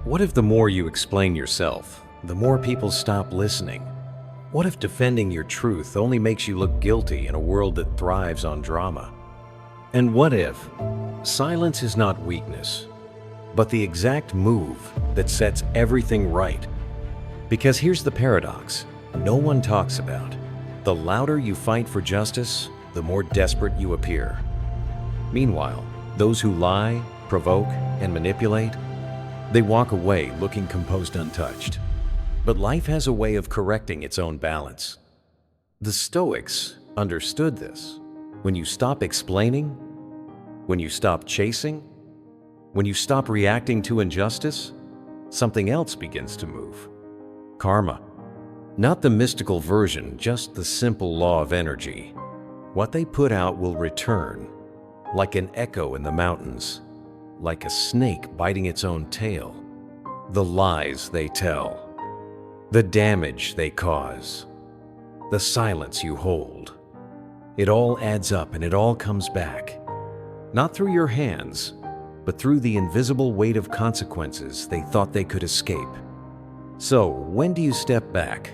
What if the more you explain yourself, the more people stop listening? What if defending your truth only makes you look guilty in a world that thrives on drama? And what if silence is not weakness, but the exact move that sets everything right? Because here's the paradox no one talks about. The louder you fight for justice, the more desperate you appear. Meanwhile, those who lie, provoke, and manipulate, they walk away looking composed, untouched. But life has a way of correcting its own balance. The Stoics understood this. When you stop explaining, when you stop chasing, when you stop reacting to injustice, something else begins to move. Karma. Not the mystical version, just the simple law of energy. What they put out will return, like an echo in the mountains, like a snake biting its own tail. The lies they tell, the damage they cause, the silence you hold. It all adds up and it all comes back. Not through your hands, but through the invisible weight of consequences they thought they could escape. So, when do you step back?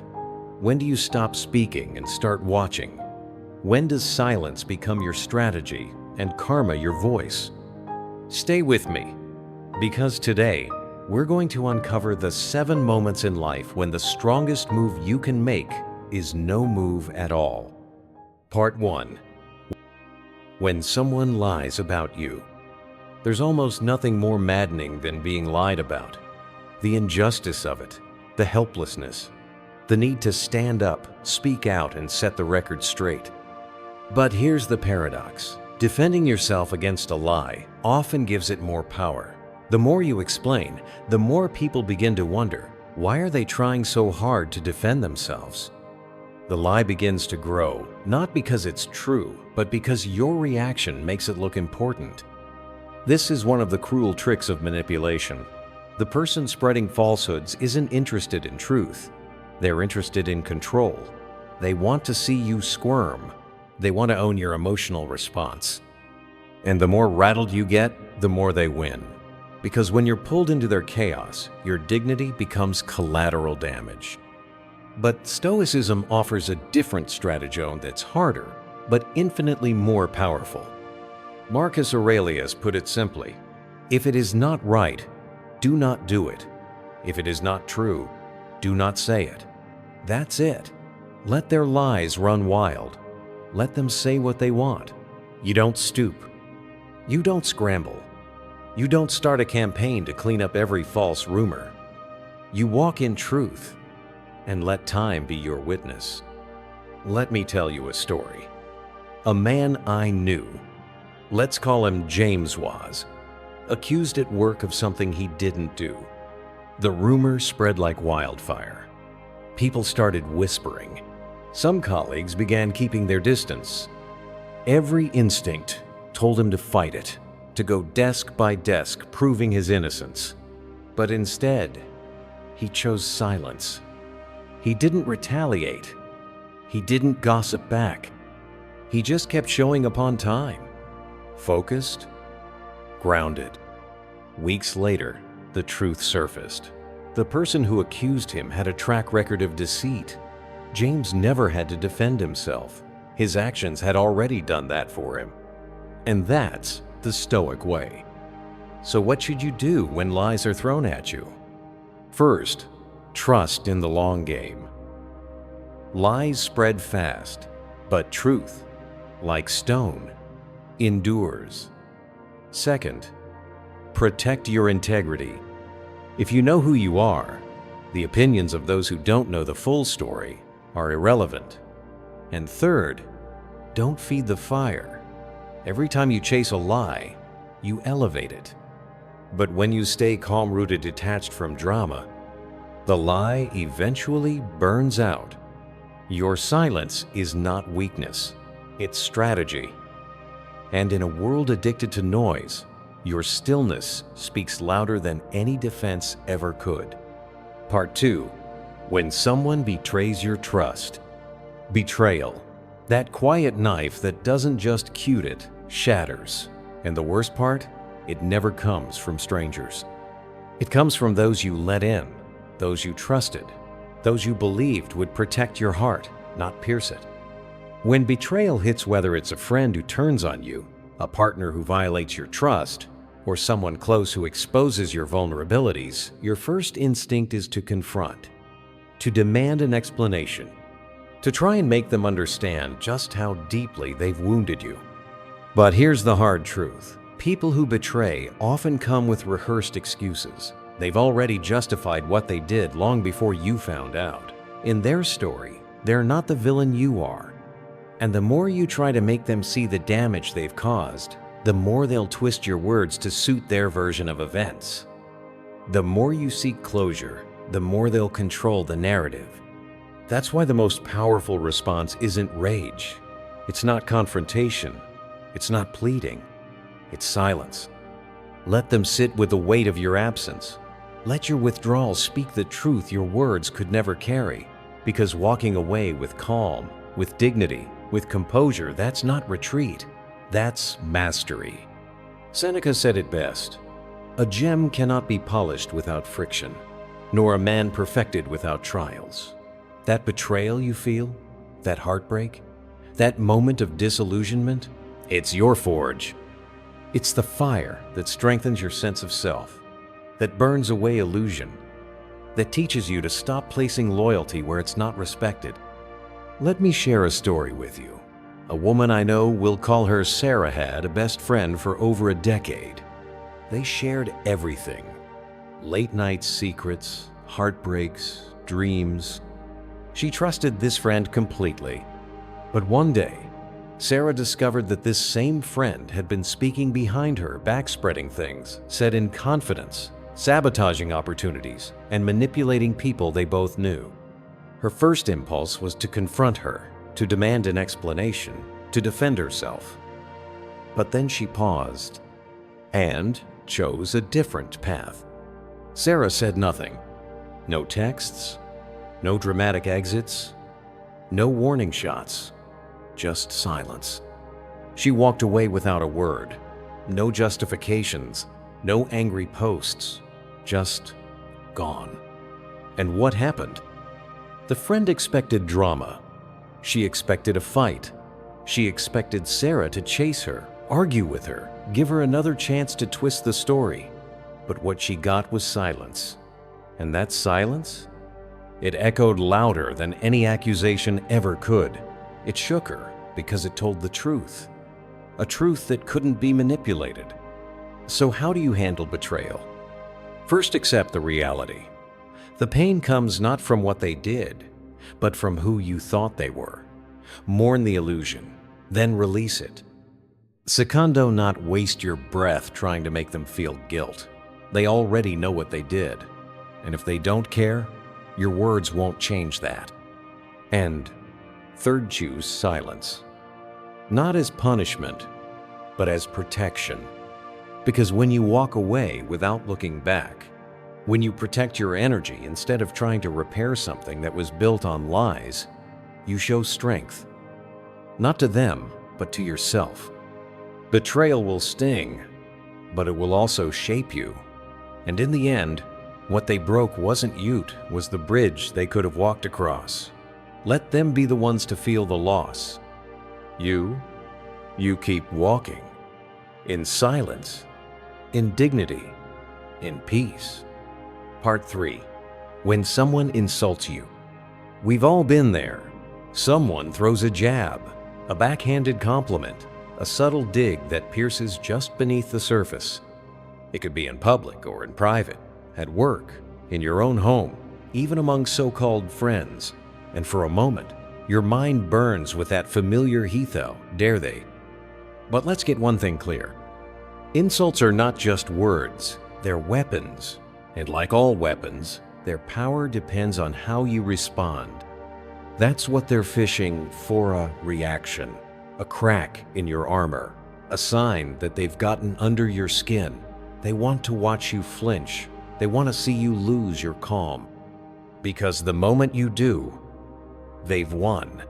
When do you stop speaking and start watching? When does silence become your strategy and karma your voice? Stay with me, because today we're going to uncover the 7 moments in life when the strongest move you can make is no move at all. Part 1. When someone lies about you. There's almost nothing more maddening than being lied about. The injustice of it, the helplessness, the need to stand up, speak out, and set the record straight. But here's the paradox. Defending yourself against a lie often gives it more power. The more you explain, the more people begin to wonder, why are they trying so hard to defend themselves? The lie begins to grow, not because it's true, but because your reaction makes it look important. This is one of the cruel tricks of manipulation. The person spreading falsehoods isn't interested in truth. They're interested in control. They want to see you squirm. They want to own your emotional response. And the more rattled you get, the more they win. Because when you're pulled into their chaos, your dignity becomes collateral damage. But Stoicism offers a different stratagem that's harder, but infinitely more powerful. Marcus Aurelius put it simply, if it is not right, do not do it. If it is not true, do not say it. That's it. Let their lies run wild. Let them say what they want. You don't stoop. You don't scramble. You don't start a campaign to clean up every false rumor. You walk in truth and let time be your witness. Let me tell you a story. A man I knew, let's call him James, was accused at work of something he didn't do. The rumor spread like wildfire. People started whispering. Some colleagues began keeping their distance. Every instinct told him to fight it, to go desk by desk proving his innocence. But instead, he chose silence. He didn't retaliate. He didn't gossip back. He just kept showing up on time. Focused, grounded. Weeks later, the truth surfaced. The person who accused him had a track record of deceit. James never had to defend himself. His actions had already done that for him. And that's the Stoic way. So what should you do when lies are thrown at you? First, trust in the long game. Lies spread fast, but truth, like stone, endures. Second, protect your integrity. If you know who you are, the opinions of those who don't know the full story are irrelevant. And third, don't feed the fire. Every time you chase a lie, you elevate it. But when you stay calm-rooted, detached from drama, the lie eventually burns out. Your silence is not weakness, it's strategy. And in a world addicted to noise, your stillness speaks louder than any defense ever could. Part 2. When someone betrays your trust. Betrayal. That quiet knife that doesn't just cute it, shatters. And the worst part? It never comes from strangers. It comes from those you let in, those you trusted, those you believed would protect your heart, not pierce it. When betrayal hits, whether it's a friend who turns on you, a partner who violates your trust, or someone close who exposes your vulnerabilities, your first instinct is to confront, to demand an explanation, to try and make them understand just how deeply they've wounded you. But here's the hard truth. People who betray often come with rehearsed excuses. They've already justified what they did long before you found out. In their story, they're not the villain you are. And the more you try to make them see the damage they've caused, the more they'll twist your words to suit their version of events. The more you seek closure, the more they'll control the narrative. That's why the most powerful response isn't rage. It's not confrontation. It's not pleading. It's silence. Let them sit with the weight of your absence. Let your withdrawal speak the truth your words could never carry. Because walking away with calm, with dignity, with composure, that's not retreat. That's mastery. Seneca said it best. A gem cannot be polished without friction, nor a man perfected without trials. That betrayal you feel, that heartbreak, that moment of disillusionment, it's your forge. It's the fire that strengthens your sense of self, that burns away illusion, that teaches you to stop placing loyalty where it's not respected. Let me share a story with you. A woman I know, we'll call her Sarah, had a best friend for over a decade. They shared everything. Late night secrets, heartbreaks, dreams. She trusted this friend completely. But one day, Sarah discovered that this same friend had been speaking behind her, backspreading things, said in confidence, sabotaging opportunities, and manipulating people they both knew. Her first impulse was to confront her, to demand an explanation, to defend herself. But then she paused and chose a different path. Sarah said nothing. No texts, no dramatic exits, no warning shots, just silence. She walked away without a word. No justifications, no angry posts, just gone. And what happened? The friend expected drama. She expected a fight. She expected Sarah to chase her, argue with her, give her another chance to twist the story. But what she got was silence. And that silence? It echoed louder than any accusation ever could. It shook her because it told the truth. A truth that couldn't be manipulated. So how do you handle betrayal? First, accept the reality. The pain comes not from what they did, but from who you thought they were. Mourn the illusion, then release it. Secondo, not waste your breath trying to make them feel guilt. They already know what they did. And if they don't care, your words won't change that. And third, choose silence. Not as punishment, but as protection. Because when you walk away without looking back, when you protect your energy instead of trying to repair something that was built on lies, you show strength. Not to them, but to yourself. Betrayal will sting, but it will also shape you. And in the end, what they broke wasn't you, was the bridge they could have walked across. Let them be the ones to feel the loss. You keep walking. In silence, in dignity, in peace. Part 3. When someone insults you. We've all been there. Someone throws a jab, a backhanded compliment, a subtle dig that pierces just beneath the surface. It could be in public or in private, at work, in your own home, even among so-called friends. And for a moment, your mind burns with that familiar "Hetho, dare they?" But let's get one thing clear. Insults are not just words, they're weapons. And like all weapons, their power depends on how you respond. That's what they're fishing for, a reaction, a crack in your armor, a sign that they've gotten under your skin. They want to watch you flinch. They want to see you lose your calm. Because the moment you do, they've won.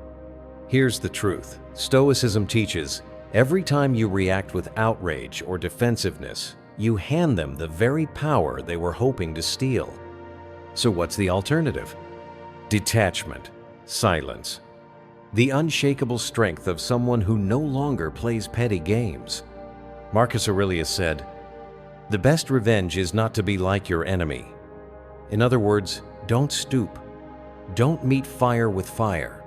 Here's the truth. Stoicism teaches, every time you react with outrage or defensiveness, you hand them the very power they were hoping to steal. So what's the alternative? Detachment, silence, the unshakable strength of someone who no longer plays petty games. Marcus Aurelius said, "The best revenge is not to be like your enemy." In other words, don't stoop. Don't meet fire with fire.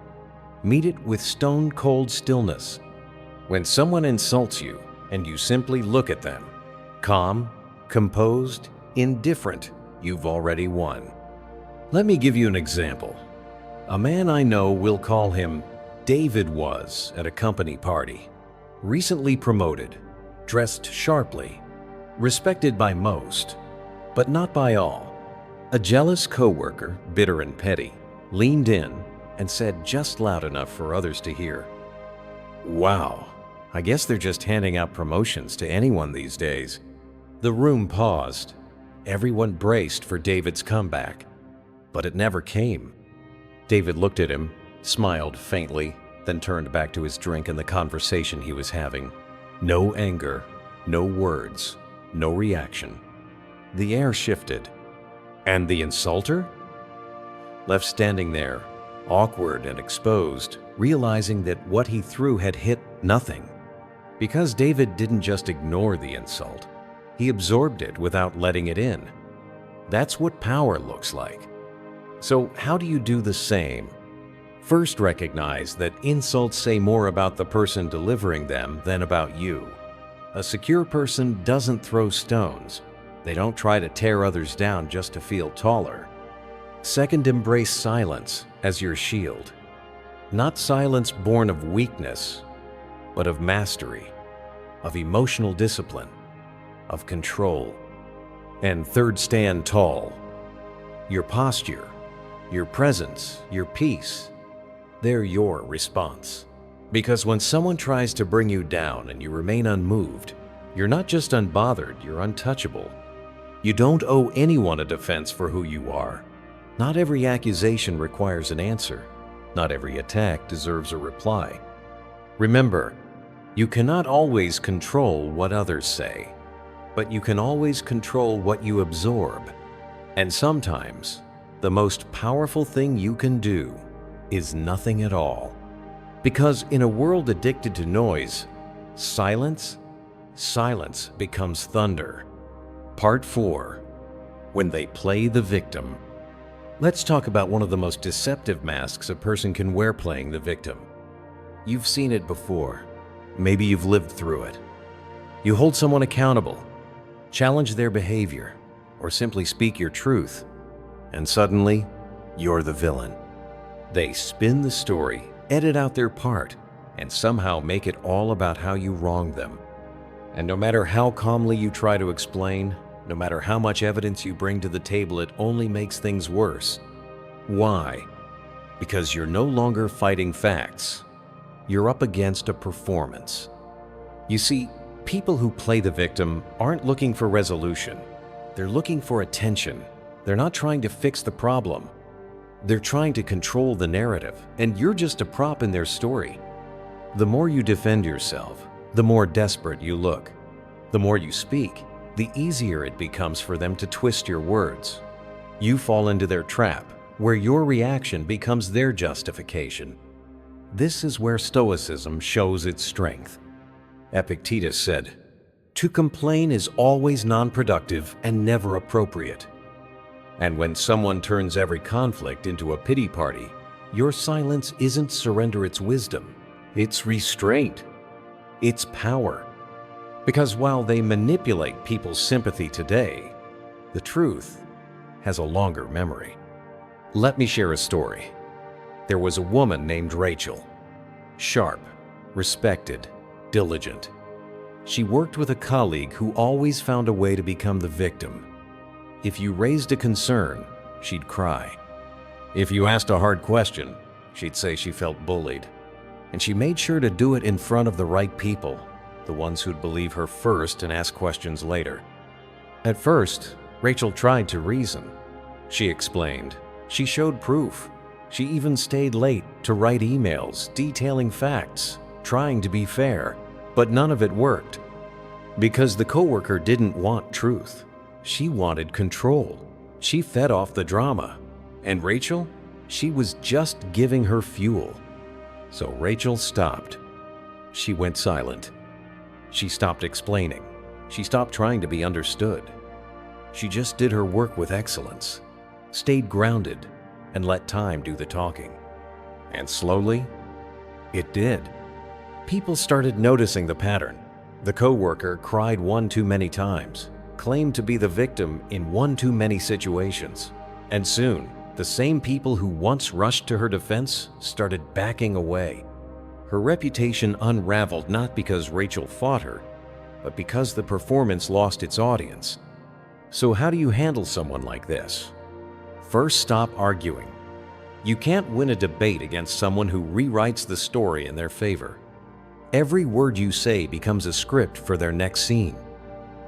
Meet it with stone-cold stillness. When someone insults you and you simply look at them, calm, composed, indifferent, you've already won. Let me give you an example. A man I know, we'll call him David, was at a company party. Recently promoted, dressed sharply, respected by most, but not by all. A jealous coworker, bitter and petty, leaned in and said just loud enough for others to hear, "Wow, I guess they're just handing out promotions to anyone these days." The room paused. Everyone braced for David's comeback, but it never came. David looked at him, smiled faintly, then turned back to his drink and the conversation he was having. No anger, no words, no reaction. The air shifted. And the insulter? Left standing there, awkward and exposed, realizing that what he threw had hit nothing. Because David didn't just ignore the insult, he absorbed it without letting it in. That's what power looks like. So how do you do the same? First, recognize that insults say more about the person delivering them than about you. A secure person doesn't throw stones. They don't try to tear others down just to feel taller. Second, embrace silence as your shield. Not silence born of weakness, but of mastery, of emotional discipline, of control. And third, stand tall. Your posture, your presence, your peace, they're your response. Because when someone tries to bring you down and you remain unmoved, you're not just unbothered, you're untouchable. You don't owe anyone a defense for who you are. Not every accusation requires an answer. Not every attack deserves a reply. Remember, you cannot always control what others say, but you can always control what you absorb. And sometimes, the most powerful thing you can do is nothing at all. Because in a world addicted to noise, silence becomes thunder. Part 4. When they play the victim. Let's talk about one of the most deceptive masks a person can wear playing the victim. You've seen it before. Maybe you've lived through it. You hold someone accountable, challenge their behavior, or simply speak your truth, and suddenly, you're the villain. They spin the story, edit out their part, and somehow make it all about how you wronged them. And no matter how calmly you try to explain, no matter how much evidence you bring to the table, it only makes things worse. Why? Because you're no longer fighting facts. You're up against a performance. You see, people who play the victim aren't looking for resolution. They're looking for attention. They're not trying to fix the problem. They're trying to control the narrative, and you're just a prop in their story. The more you defend yourself, the more desperate you look. The more you speak, the easier it becomes for them to twist your words. You fall into their trap, where your reaction becomes their justification. This is where Stoicism shows its strength. Epictetus said, "To complain is always non-productive and never appropriate." And when someone turns every conflict into a pity party, your silence isn't surrender, it's wisdom. It's restraint. It's power. Because while they manipulate people's sympathy today, the truth has a longer memory. Let me share a story. There was a woman named Rachel. Sharp, respected, diligent. She worked with a colleague who always found a way to become the victim. If you raised a concern, she'd cry. If you asked a hard question, she'd say she felt bullied. And she made sure to do it in front of the right people, the ones who'd believe her first and ask questions later. At first, Rachel tried to reason. She explained. She showed proof. She even stayed late to write emails detailing facts, trying to be fair, but none of it worked. Because the coworker didn't want truth. She wanted control. She fed off the drama. And Rachel? She was just giving her fuel. So Rachel stopped. She went silent. She stopped explaining. She stopped trying to be understood. She just did her work with excellence, stayed grounded, and let time do the talking. And slowly, it did. People started noticing the pattern. The coworker cried one too many times, claimed to be the victim in one too many situations. And soon, the same people who once rushed to her defense started backing away. Her reputation unraveled not because Rachel fought her, but because the performance lost its audience. So how do you handle someone like this? First, stop arguing. You can't win a debate against someone who rewrites the story in their favor. Every word you say becomes a script for their next scene.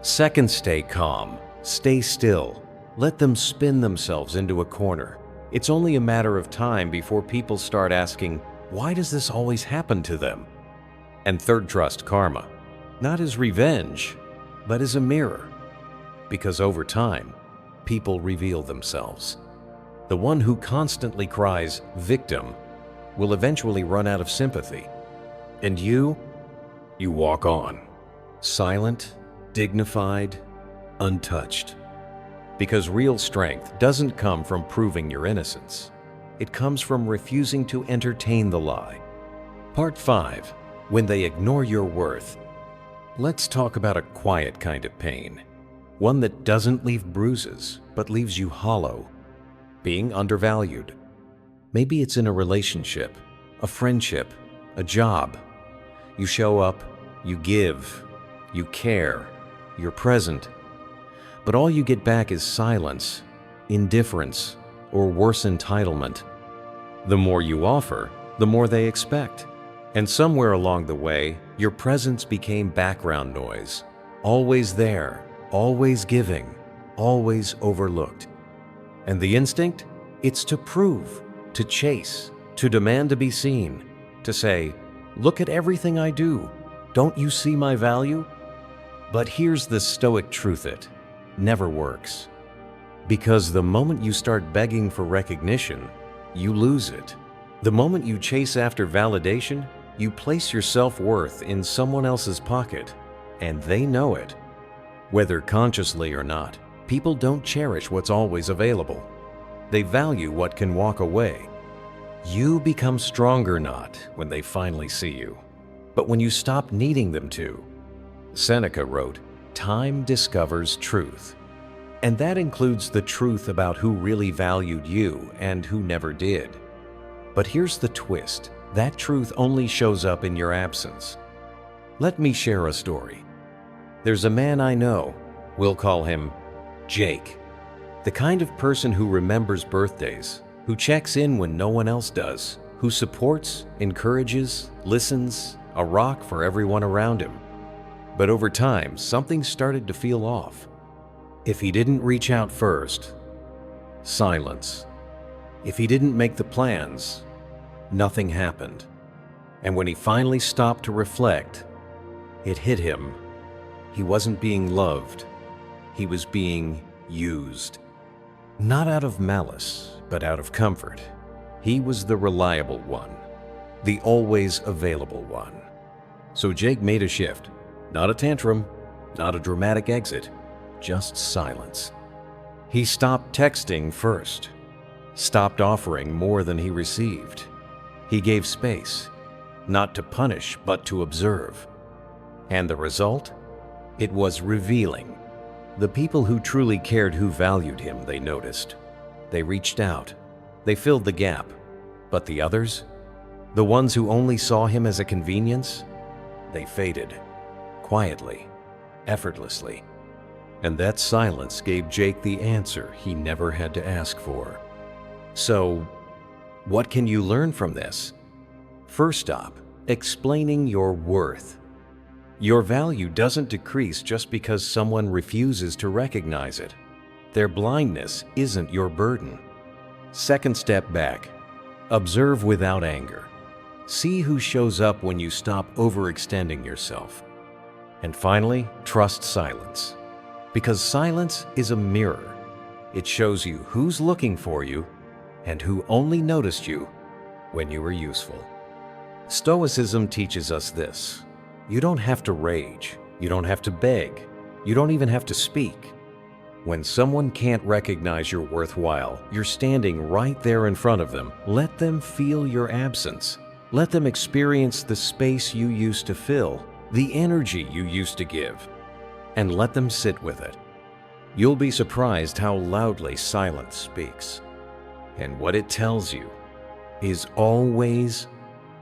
Second, stay calm. Stay still. Let them spin themselves into a corner. It's only a matter of time before people start asking, why does this always happen to them? And third, trust karma. Not as revenge, but as a mirror. Because over time, people reveal themselves. The one who constantly cries, victim, will eventually run out of sympathy. And you walk on, silent, dignified, untouched. Because real strength doesn't come from proving your innocence. It comes from refusing to entertain the lie. Part 5. When they ignore your worth. Let's talk about a quiet kind of pain. One that doesn't leave bruises, but leaves you hollow. Being undervalued. Maybe it's in a relationship, a friendship, a job. You show up, you give, you care, you're present. But all you get back is silence, indifference, or worse, entitlement. The more you offer, the more they expect. And somewhere along the way, your presence became background noise. Always there, always giving, always overlooked. And the instinct? It's to prove, to chase, to demand to be seen, to say, look at everything I do. Don't you see my value? But here's the Stoic truth: it never works. Because the moment you start begging for recognition, you lose it. The moment you chase after validation, you place your self-worth in someone else's pocket, and they know it. Whether consciously or not, people don't cherish what's always available. They value what can walk away. You become stronger not when they finally see you, but when you stop needing them to. Seneca wrote, "Time discovers truth." And that includes the truth about who really valued you and who never did. But here's the twist: that truth only shows up in your absence. Let me share a story. There's a man I know. We'll call him Jake. The kind of person who remembers birthdays, who checks in when no one else does, who supports, encourages, listens, a rock for everyone around him. But over time, something started to feel off. If he didn't reach out first, silence. If he didn't make the plans, nothing happened. And when he finally stopped to reflect, it hit him. He wasn't being loved. He was being used. Not out of malice, but out of comfort. He was the reliable one, the always available one. So Jake made a shift. Not a tantrum, not a dramatic exit, just silence. He stopped texting first, stopped offering more than he received. He gave space, not to punish, but to observe. And the result? It was revealing. The people who truly cared, who valued him, they noticed. They reached out. They filled the gap. But the others? The ones who only saw him as a convenience? They faded. Quietly, effortlessly. And that silence gave Jake the answer he never had to ask for. So, what can you learn from this? First stop, explaining your worth. Your value doesn't decrease just because someone refuses to recognize it. Their blindness isn't your burden. Second, step back. Observe without anger. See who shows up when you stop overextending yourself. And finally, trust silence. Because silence is a mirror. It shows you who's looking for you and who only noticed you when you were useful. Stoicism teaches us this. You don't have to rage. You don't have to beg. You don't even have to speak. When someone can't recognize you're worthwhile, you're standing right there in front of them. Let them feel your absence. Let them experience the space you used to fill, the energy you used to give, and let them sit with it. You'll be surprised how loudly silence speaks. And what it tells you is always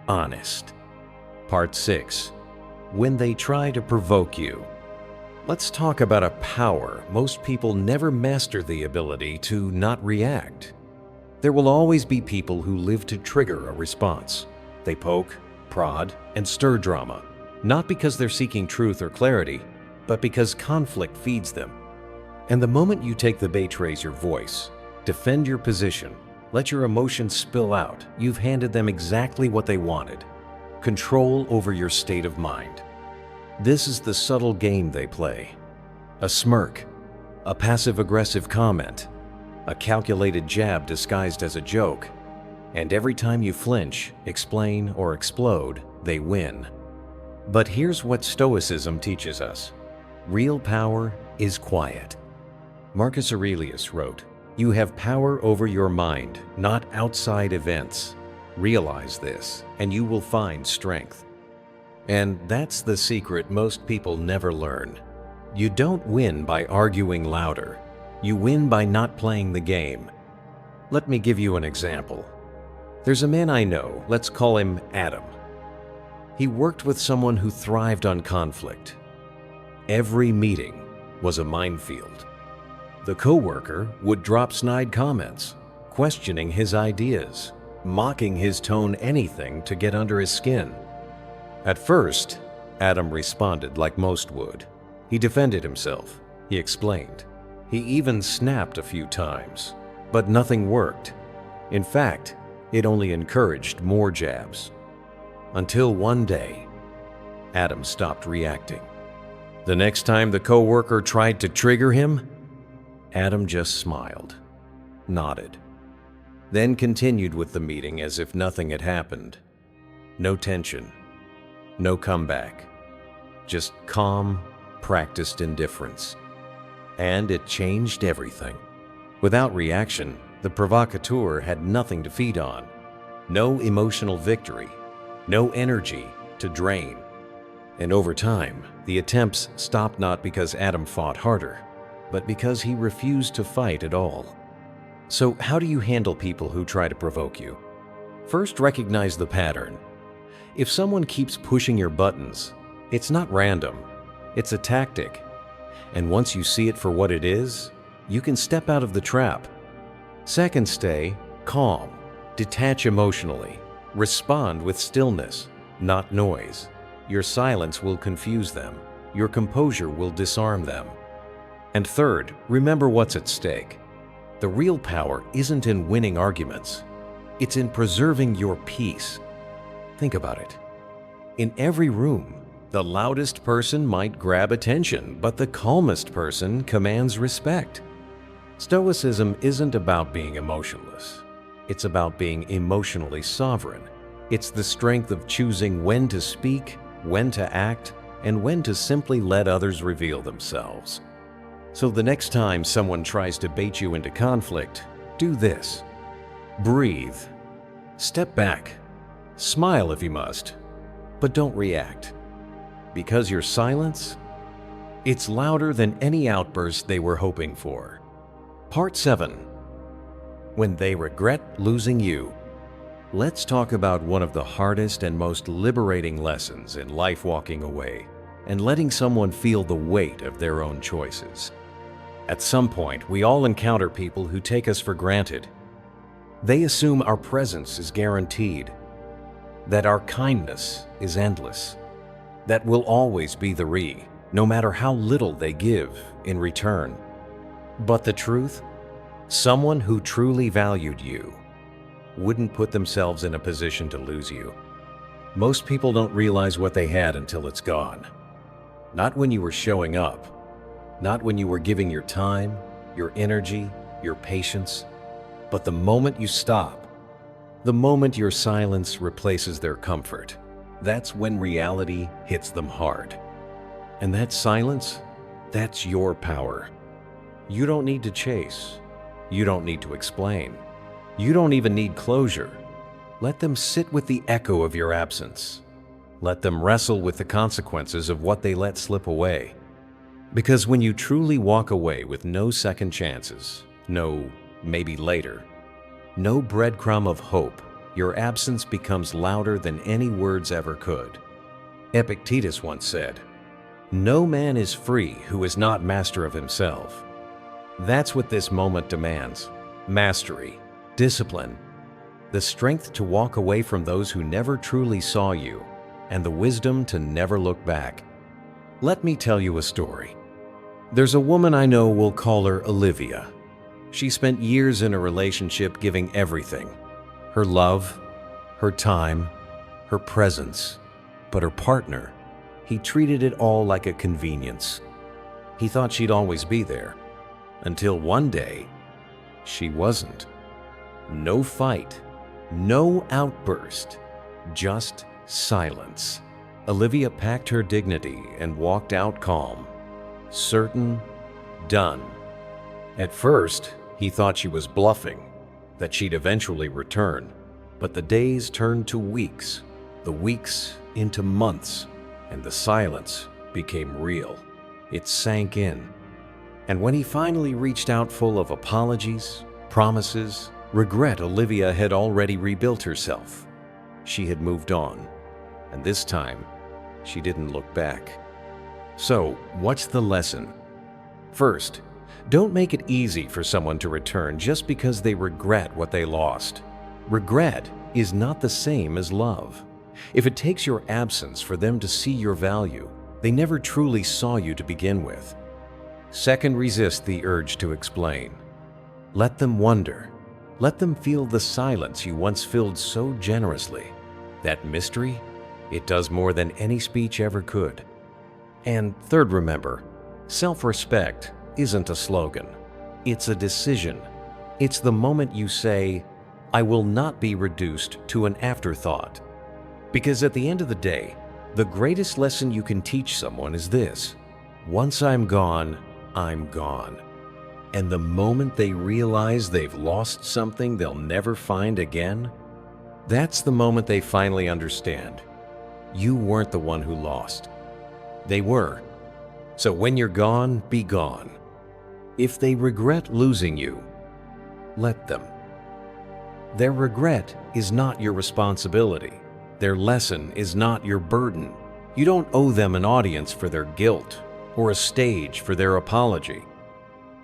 honest. Part 6. When they try to provoke you. Let's talk about a power most people never master: the ability to not react. There will always be people who live to trigger a response. They poke, prod, and stir drama, not because they're seeking truth or clarity, but because conflict feeds them. And the moment you take the bait, raise your voice, defend your position, let your emotions spill out, you've handed them exactly what they wanted: control over your state of mind. This is the subtle game they play. A smirk, a passive-aggressive comment, a calculated jab disguised as a joke, and every time you flinch, explain, or explode, they win. But here's what Stoicism teaches us. Real power is quiet. Marcus Aurelius wrote, "You have power over your mind, not outside events. Realize this, and you will find strength." And that's the secret most people never learn. You don't win by arguing louder. You win by not playing the game. Let me give you an example. There's a man I know, let's call him Adam. He worked with someone who thrived on conflict. Every meeting was a minefield. The coworker would drop snide comments, questioning his ideas, mocking his tone, anything to get under his skin. At first, Adam responded like most would. He defended himself. He explained. He even snapped a few times, but nothing worked. In fact, it only encouraged more jabs. Until one day, Adam stopped reacting. The next time the coworker tried to trigger him, Adam just smiled, nodded, then continued with the meeting as if nothing had happened. No tension. No comeback, just calm, practiced indifference. And it changed everything. Without reaction, the provocateur had nothing to feed on. No emotional victory, no energy to drain. And over time, the attempts stopped, not because Adam fought harder, but because he refused to fight at all. So how do you handle people who try to provoke you? First, recognize the pattern. If someone keeps pushing your buttons, it's not random, it's a tactic. And once you see it for what it is, you can step out of the trap. Second, stay calm, detach emotionally, respond with stillness, not noise. Your silence will confuse them, your composure will disarm them. And third, remember what's at stake. The real power isn't in winning arguments, it's in preserving your peace. Think about it. In every room, the loudest person might grab attention, but the calmest person commands respect. Stoicism isn't about being emotionless. It's about being emotionally sovereign. It's the strength of choosing when to speak, when to act, and when to simply let others reveal themselves. So the next time someone tries to bait you into conflict, do this. Breathe. Step back. Smile if you must, but don't react. Because your silence, it's louder than any outburst they were hoping for. Part 7. When they regret losing you. Let's talk about one of the hardest and most liberating lessons in life: walking away and letting someone feel the weight of their own choices. At some point, we all encounter people who take us for granted. They assume our presence is guaranteed, that our kindness is endless, that we'll always be no matter how little they give in return. But the truth? Someone who truly valued you wouldn't put themselves in a position to lose you. Most people don't realize what they had until it's gone. Not when you were showing up. Not when you were giving your time, your energy, your patience. But the moment you stop, the moment your silence replaces their comfort, that's when reality hits them hard. And that silence, that's your power. You don't need to chase. You don't need to explain. You don't even need closure. Let them sit with the echo of your absence. Let them wrestle with the consequences of what they let slip away. Because when you truly walk away with no second chances, no maybe later, no breadcrumb of hope, your absence becomes louder than any words ever could. Epictetus once said, "No man is free who is not master of himself." That's what this moment demands: mastery, discipline, the strength to walk away from those who never truly saw you, and the wisdom to never look back. Let me tell you a story. There's a woman I know, we'll call her Olivia. She spent years in a relationship giving everything: her love, her time, her presence. But her partner, he treated it all like a convenience. He thought she'd always be there. Until one day, she wasn't. No fight, no outburst, just silence. Olivia packed her dignity and walked out calm, certain, done. At first, he thought she was bluffing, that she'd eventually return. But the days turned to weeks, the weeks into months, and the silence became real. It sank in. And when he finally reached out full of apologies, promises, regret, Olivia had already rebuilt herself. She had moved on, and this time, she didn't look back. So, what's the lesson? First, don't make it easy for someone to return just because they regret what they lost. Regret is not the same as love. If it takes your absence for them to see your value, they never truly saw you to begin with. Second, resist the urge to explain. Let them wonder. Let them feel the silence you once filled so generously. That mystery, it does more than any speech ever could. And third, remember, self-respect isn't a slogan. It's a decision. It's the moment you say, "I will not be reduced to an afterthought." Because at the end of the day, the greatest lesson you can teach someone is this: once I'm gone, I'm gone. And the moment they realize they've lost something they'll never find again, that's the moment they finally understand. You weren't the one who lost. They were. So when you're gone, be gone. If they regret losing you, let them. Their regret is not your responsibility. Their lesson is not your burden. You don't owe them an audience for their guilt or a stage for their apology.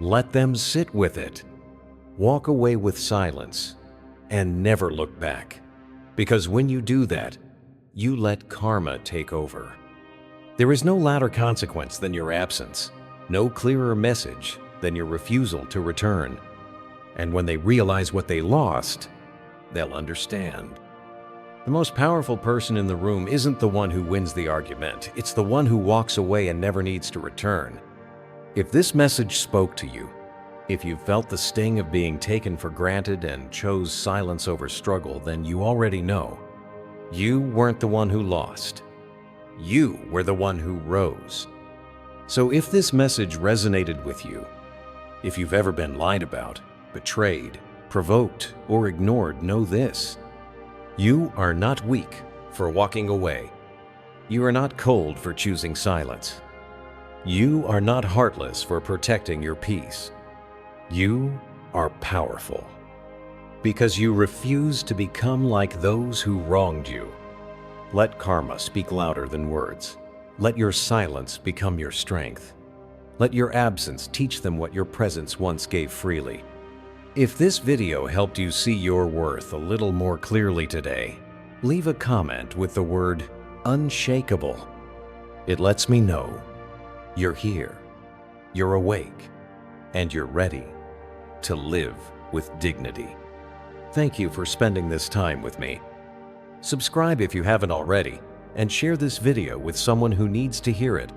Let them sit with it. Walk away with silence and never look back. Because when you do that, you let karma take over. There is no louder consequence than your absence, no clearer message than your refusal to return. And when they realize what they lost, they'll understand. The most powerful person in the room isn't the one who wins the argument. It's the one who walks away and never needs to return. If this message spoke to you, if you felt the sting of being taken for granted and chose silence over struggle, then you already know. You weren't the one who lost. You were the one who rose. So if this message resonated with you, if you've ever been lied about, betrayed, provoked, or ignored, know this: you are not weak for walking away. You are not cold for choosing silence. You are not heartless for protecting your peace. You are powerful because you refuse to become like those who wronged you. Let karma speak louder than words. Let your silence become your strength. Let your absence teach them what your presence once gave freely. If this video helped you see your worth a little more clearly today, leave a comment with the word unshakable. It lets me know you're here, you're awake, and you're ready to live with dignity. Thank you for spending this time with me. Subscribe if you haven't already, and share this video with someone who needs to hear it.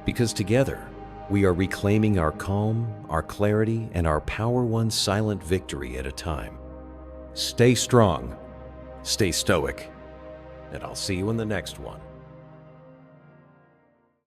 Because together, we are reclaiming our calm, our clarity, and our power one silent victory at a time. Stay strong, stay stoic, and I'll see you in the next one.